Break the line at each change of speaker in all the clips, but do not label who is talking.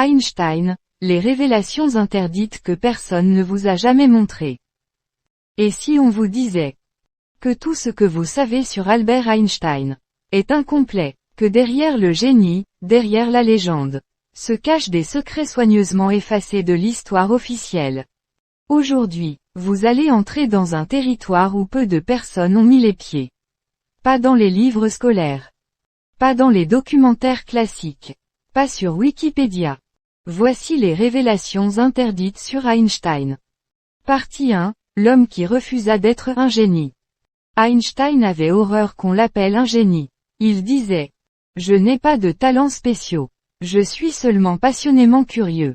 Einstein, les révélations interdites que personne ne vous a jamais montrées. Et si on vous disait que tout ce que vous savez sur Albert Einstein est incomplet, que derrière le génie, derrière la légende, se cachent des secrets soigneusement effacés de l'histoire officielle. Aujourd'hui, vous allez entrer dans un territoire où peu de personnes ont mis les pieds. Pas dans les livres scolaires. Pas dans les documentaires classiques. Pas sur Wikipédia. Voici les révélations interdites sur Einstein. Partie 1, l'homme qui refusa d'être un génie. Einstein avait horreur qu'on l'appelle un génie. Il disait: « Je n'ai pas de talents spéciaux. Je suis seulement passionnément curieux. »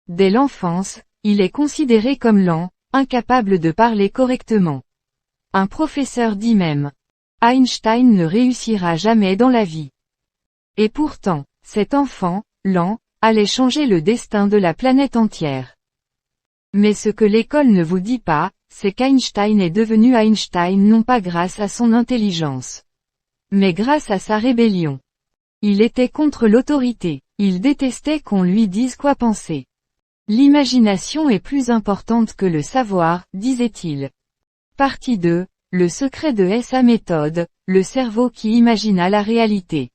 Dès l'enfance, il est considéré comme lent, incapable de parler correctement. Un professeur dit même: « Einstein ne réussira jamais dans la vie. » Et pourtant, cet enfant, lent, allait changer le destin de la planète entière. Mais ce que l'école ne vous dit pas, c'est qu'Einstein est devenu Einstein non pas grâce à son intelligence, mais grâce à sa rébellion. Il était contre l'autorité, il détestait qu'on lui dise quoi penser. L'imagination est plus importante que le savoir, disait-il. Partie 2, le secret de sa méthode, le cerveau qui imagina la réalité.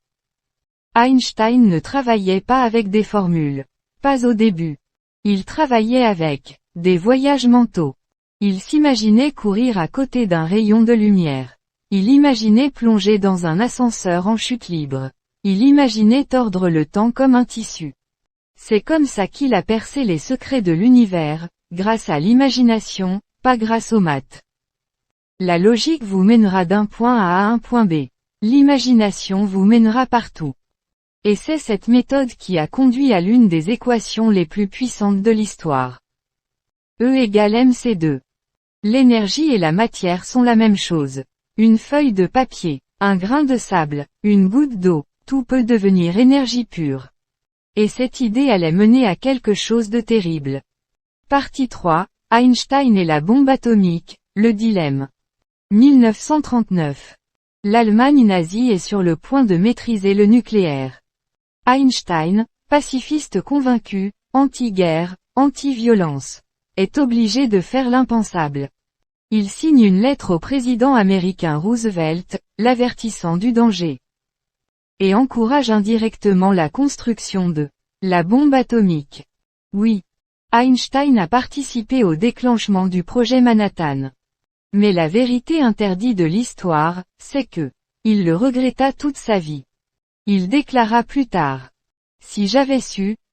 Einstein ne travaillait pas avec des formules. Pas au début. Il travaillait avec des voyages mentaux. Il s'imaginait courir à côté d'un rayon de lumière. Il imaginait plonger dans un ascenseur en chute libre. Il imaginait tordre le temps comme un tissu. C'est comme ça qu'il a percé les secrets de l'univers, grâce à l'imagination, pas grâce aux maths. La logique vous mènera d'un point A à un point B. L'imagination vous mènera partout. Et c'est cette méthode qui a conduit à l'une des équations les plus puissantes de l'histoire. E égale mc2. L'énergie et la matière sont la même chose. Une feuille de papier, un grain de sable, une goutte d'eau, tout peut devenir énergie pure. Et cette idée allait mener à quelque chose de terrible. Partie 3, Einstein et la bombe atomique, le dilemme. 1939. L'Allemagne nazie est sur le point de maîtriser le nucléaire. Einstein, pacifiste convaincu, anti-guerre, anti-violence, est obligé de faire l'impensable. Il signe une lettre au président américain Roosevelt, l'avertissant du danger. Et encourage indirectement la construction de la bombe atomique. Oui. Einstein a participé au déclenchement du projet Manhattan. Mais la vérité interdite de l'histoire, c'est que il le regretta toute sa vie. Il déclara plus tard: « Si j'avais su,